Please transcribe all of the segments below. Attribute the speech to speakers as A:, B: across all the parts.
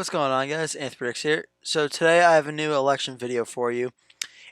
A: What's going on, guys? Anthony here. So today I have a new election video for you.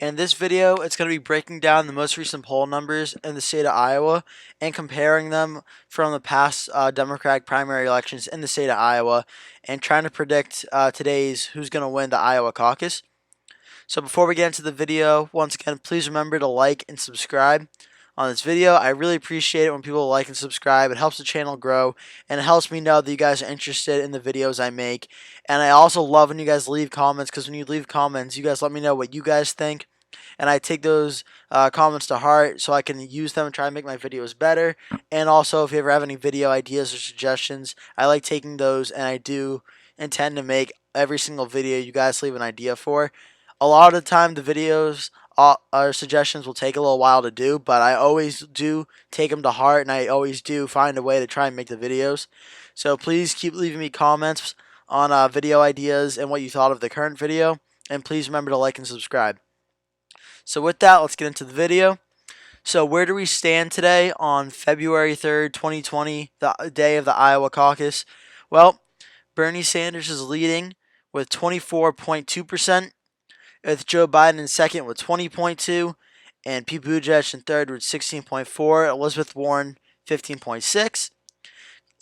A: In this video, it's going to be breaking down the most recent poll numbers in the state of Iowa and comparing them from the past Democratic primary elections in the state of Iowa and trying to predict today's who's going to win the Iowa caucus. So before we get into the video, once again, please remember to like and subscribe on this video. I really appreciate it when people like and subscribe. It helps the channel grow, and it helps me know that you guys are interested in the videos I make. And I also love when you guys leave comments, because when you leave comments, you guys let me know what you guys think, and I take those comments to heart so I can use them and try to make my videos better. And also, if you ever have any video ideas or suggestions, I like taking those, and I do intend to make every single video you guys leave an idea for. A lot of the time, the videos our suggestions will take a little while to do, but I always do take them to heart, and I always do find a way to try and make the videos. So please keep leaving me comments on video ideas and what you thought of the current video, and please remember to like and subscribe. So with that, let's get into the video. So where do we stand today on February 3rd, 2020, the day of the Iowa caucus? Well, Bernie Sanders is leading with 24.2%. With Joe Biden in second with 20.2, and Pete Buttigieg in third with 16.4, Elizabeth Warren 15.6,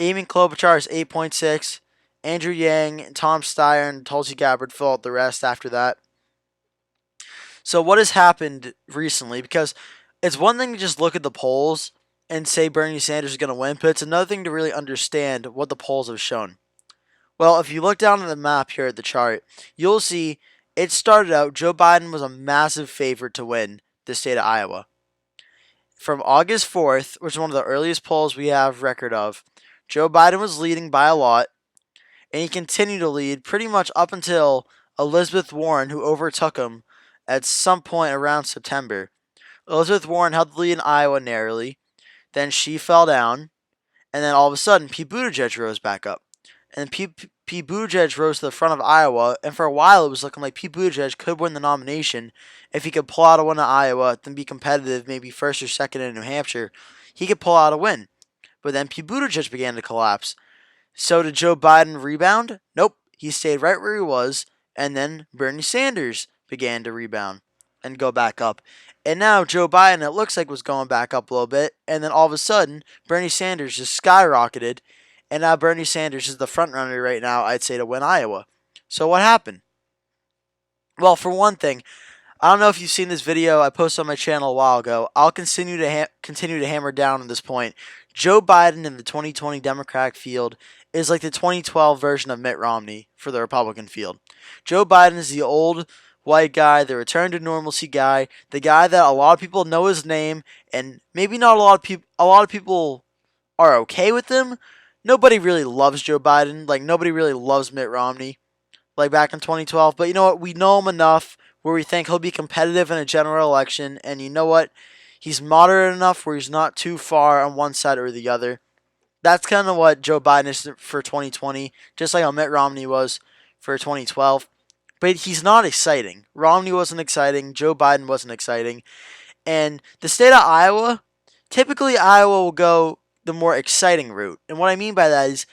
A: Amy Klobuchar is 8.6, Andrew Yang, Tom Steyer, and Tulsi Gabbard fill out the rest after that. So what has happened recently? Because it's one thing to just look at the polls and say Bernie Sanders is going to win, but it's another thing to really understand what the polls have shown. Well, if you look down at the map here at the chart, you'll see it started out, Joe Biden was a massive favorite to win the state of Iowa. From August 4th, which is one of the earliest polls we have record of, Joe Biden was leading by a lot, and he continued to lead pretty much up until Elizabeth Warren, who overtook him at some point around September. Elizabeth Warren held the lead in Iowa narrowly, then she fell down, and then all of a sudden, Pete Buttigieg rose back up. And Pete Buttigieg rose to the front of Iowa, and for a while it was looking like Pete Buttigieg could win the nomination if he could pull out a win in Iowa, then be competitive, maybe first or second in New Hampshire. He could pull out a win. But then Pete Buttigieg began to collapse. So did Joe Biden rebound? Nope. He stayed right where he was, and then Bernie Sanders began to rebound and go back up. And now Joe Biden, it looks like, was going back up a little bit, and then all of a sudden, Bernie Sanders just skyrocketed. And now Bernie Sanders is the front runner right now, I'd say, to win Iowa. So what happened? Well, for one thing, I don't know if you've seen this video I posted on my channel a while ago. I'll continue to hammer down on this point. Joe Biden in the 2020 Democratic field is like the 2012 version of Mitt Romney for the Republican field. Joe Biden is the old white guy, the return to normalcy guy, the guy that a lot of people know his name, and maybe not a lot of people are okay with him. Nobody really loves Joe Biden. Like, nobody really loves Mitt Romney, like back in 2012. But you know what? We know him enough where we think he'll be competitive in a general election. And you know what? He's moderate enough where he's not too far on one side or the other. That's kind of what Joe Biden is for 2020, just like how Mitt Romney was for 2012. But he's not exciting. Romney wasn't exciting. Joe Biden wasn't exciting. And the state of Iowa, typically Iowa will go the more exciting route. And what I mean by that is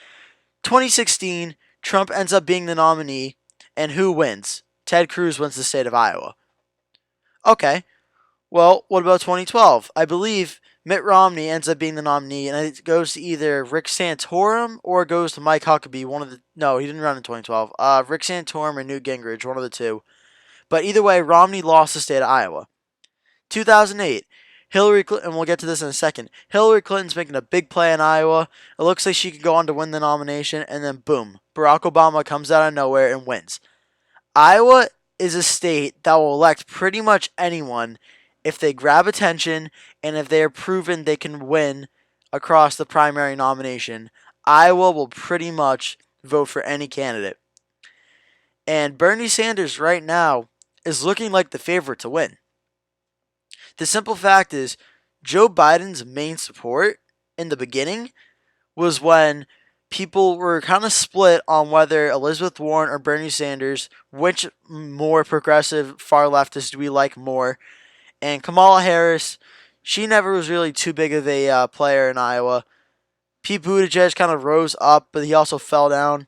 A: 2016, Trump ends up being the nominee, and who wins? Ted Cruz wins the state of Iowa. Okay, well, what about 2012? I believe Mitt Romney ends up being the nominee, and it goes to either Rick Santorum or it goes to Mike Huckabee. No, he didn't run in 2012. Rick Santorum or Newt Gingrich, one of the two. But either way, Romney lost the state of Iowa. 2008. Hillary Clinton, and we'll get to this in a second. Hillary Clinton's making a big play in Iowa. It looks like she could go on to win the nomination, and then boom, Barack Obama comes out of nowhere and wins. Iowa is a state that will elect pretty much anyone if they grab attention and if they are proven they can win across the primary nomination. Iowa will pretty much vote for any candidate. And Bernie Sanders right now is looking like the favorite to win. The simple fact is, Joe Biden's main support in the beginning was when people were kind of split on whether Elizabeth Warren or Bernie Sanders, which more progressive, far leftist do we like more. And Kamala Harris, she never was really too big of a player in Iowa. Pete Buttigieg kind of rose up, but he also fell down.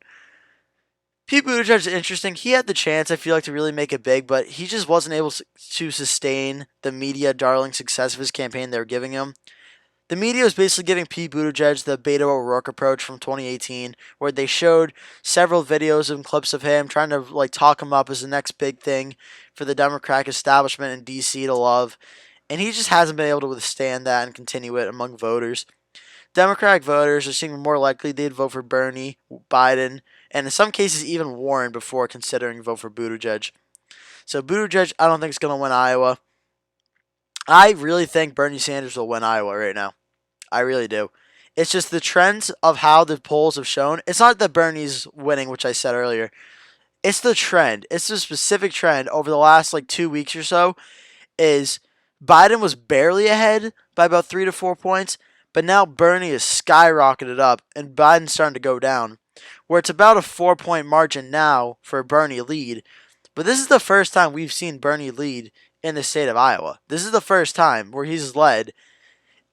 A: Pete Buttigieg is interesting. He had the chance, I feel like, to really make it big, but he just wasn't able to sustain the media darling success of his campaign they were giving him. The media was basically giving Pete Buttigieg the Beto O'Rourke approach from 2018, where they showed several videos and clips of him trying to talk him up as the next big thing for the Democratic establishment in D.C. to love, and he just hasn't been able to withstand that and continue it among voters. Democratic voters are seeming more likely they'd vote for Bernie, Biden, and in some cases even Warren before considering vote for Buttigieg. So Buttigieg, I don't think is going to win Iowa. I really think Bernie Sanders will win Iowa right now. I really do. It's just the trends of how the polls have shown. It's not that Bernie's winning, which I said earlier. It's the trend. It's the specific trend over the last 2 weeks or so is Biden was barely ahead by about 3 to 4 points, but now Bernie is skyrocketed up and Biden's starting to go down. Where it's about a 4 point margin now for a Bernie lead. But this is the first time we've seen Bernie lead in the state of Iowa. This is the first time where he's led.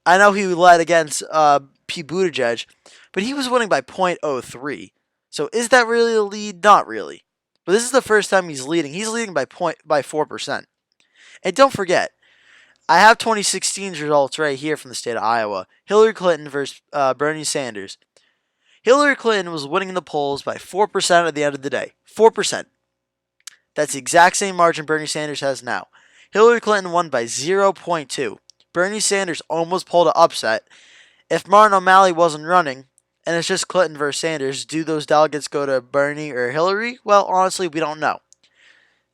A: I know he led against Pete Buttigieg, but he was winning by .03. So is that really a lead? Not really. But this is the first time he's leading. He's leading by 4%. And don't forget, I have 2016's results right here from the state of Iowa. Hillary Clinton versus Bernie Sanders. Hillary Clinton was winning in the polls by 4% at the end of the day. 4%. That's the exact same margin Bernie Sanders has now. Hillary Clinton won by 0.2. Bernie Sanders almost pulled an upset. If Martin O'Malley wasn't running, and it's just Clinton versus Sanders, do those delegates go to Bernie or Hillary? Well, honestly, we don't know.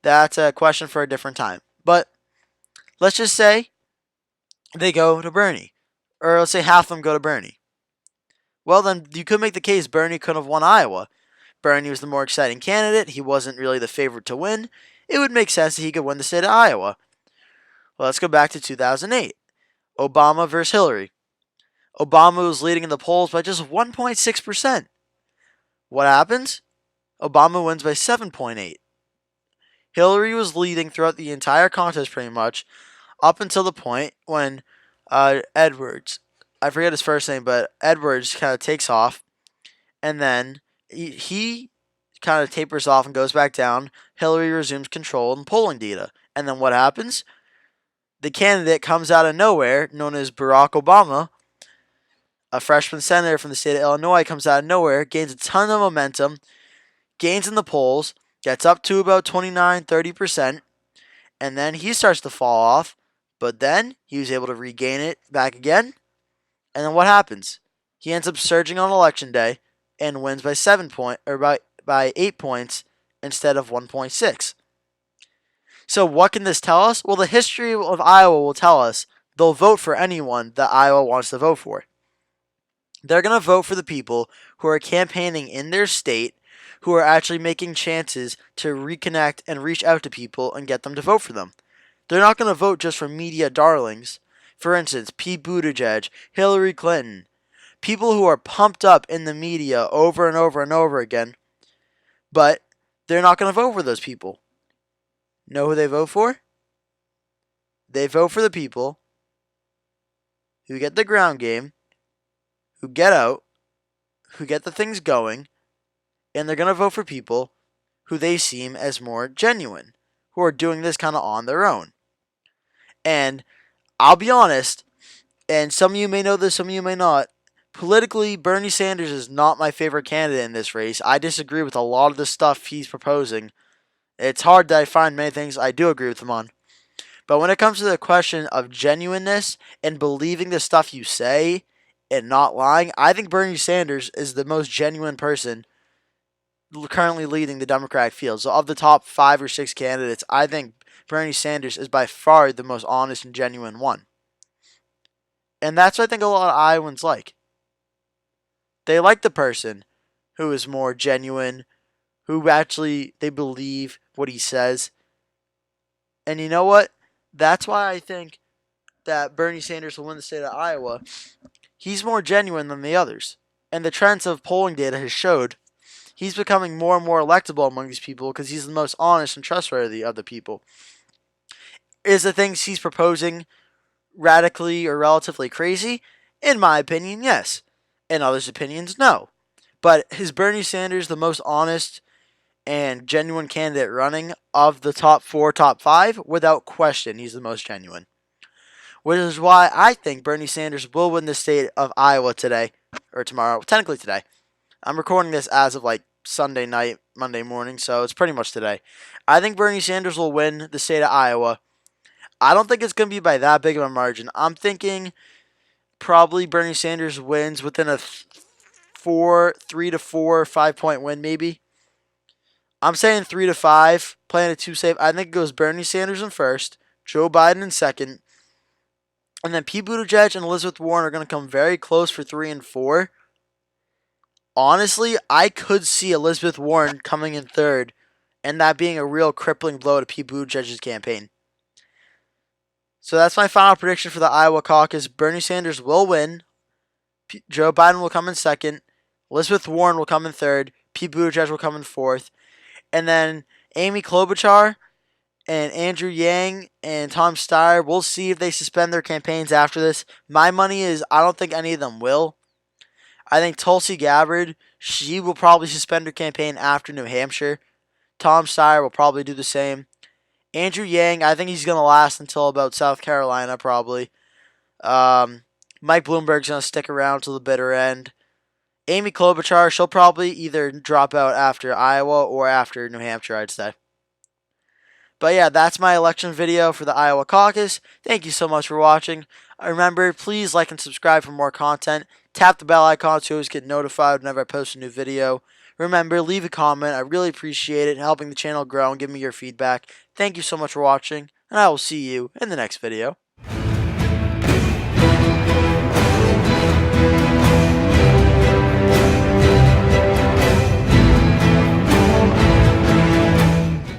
A: That's a question for a different time. But let's just say they go to Bernie. Or let's say half of them go to Bernie. Well, then you could make the case Bernie could have won Iowa. Bernie was the more exciting candidate. He wasn't really the favorite to win. It would make sense that he could win the state of Iowa. Well, let's go back to 2008. Obama versus Hillary. Obama was leading in the polls by just 1.6%. What happens? Obama wins by 7.8. Hillary was leading throughout the entire contest pretty much, up until the point when Edwards, I forget his first name, but Edwards kind of takes off, and then he kind of tapers off and goes back down. Hillary resumes control and polling data. And then what happens? The candidate comes out of nowhere, known as Barack Obama, a freshman senator from the state of Illinois, comes out of nowhere, gains a ton of momentum, gains in the polls, gets up to about 29-30%, and then he starts to fall off, but then he was able to regain it back again. And then what happens? He ends up surging on election day and wins by 8 points instead of 1.6. So what can this tell us? Well, the history of Iowa will tell us they'll vote for anyone that Iowa wants to vote for. They're going to vote for the people who are campaigning in their state, who are actually making chances to reconnect and reach out to people and get them to vote for them. They're not going to vote just for media darlings. For instance, Pete Buttigieg, Hillary Clinton, people who are pumped up in the media over and over and over again, but they're not going to vote for those people. Know who they vote for? They vote for the people who get the ground game, who get out, who get the things going, and they're going to vote for people who they seem as more genuine, who are doing this kind of on their own. And I'll be honest, and some of you may know this, some of you may not, politically, Bernie Sanders is not my favorite candidate in this race. I disagree with a lot of the stuff he's proposing. It's hard that I find many things I do agree with him on. But when it comes to the question of genuineness and believing the stuff you say and not lying, I think Bernie Sanders is the most genuine person currently leading the Democratic field. So of the top 5 or 6 candidates, I think Bernie Sanders is by far the most honest and genuine one. And that's what I think a lot of Iowans like. They like the person who is more genuine, who actually they believe what he says. And you know what? That's why I think that Bernie Sanders will win the state of Iowa. He's more genuine than the others. And the trends of polling data has showed he's becoming more and more electable among these people because he's the most honest and trustworthy of the people. Is the things he's proposing radically or relatively crazy? In my opinion, yes. In others' opinions, no. But is Bernie Sanders the most honest and genuine candidate running of the top 4, top 5, without question, he's the most genuine. Which is why I think Bernie Sanders will win the state of Iowa today, or tomorrow, technically today. I'm recording this as of like Sunday night, Monday morning, so it's pretty much today. I think Bernie Sanders will win the state of Iowa. I don't think it's going to be by that big of a margin. I'm thinking probably Bernie Sanders wins within a 3 to 4, 5 point win, maybe. I'm saying 3 to 5, playing it too safe. I think it goes Bernie Sanders in first, Joe Biden in second, and then Pete Buttigieg and Elizabeth Warren are going to come very close for 3 and 4. Honestly, I could see Elizabeth Warren coming in third, and that being a real crippling blow to Pete Buttigieg's campaign. So that's my final prediction for the Iowa caucus. Bernie Sanders will win. Joe Biden will come in second. Elizabeth Warren will come in third. Pete Buttigieg will come in fourth. And then Amy Klobuchar and Andrew Yang and Tom Steyer, we'll see if they suspend their campaigns after this. My money is I don't think any of them will. I think Tulsi Gabbard, she will probably suspend her campaign after New Hampshire. Tom Steyer will probably do the same. Andrew Yang, I think he's going to last until about South Carolina, probably. Mike Bloomberg's going to stick around till the bitter end. Amy Klobuchar, she'll probably either drop out after Iowa or after New Hampshire, I'd say. But yeah, that's my election video for the Iowa caucus. Thank you so much for watching. Remember, please like and subscribe for more content. Tap the bell icon to always get notified whenever I post a new video. Remember, leave a comment. I really appreciate it, helping the channel grow and give me your feedback. Thank you so much for watching, and I will see you in the next video.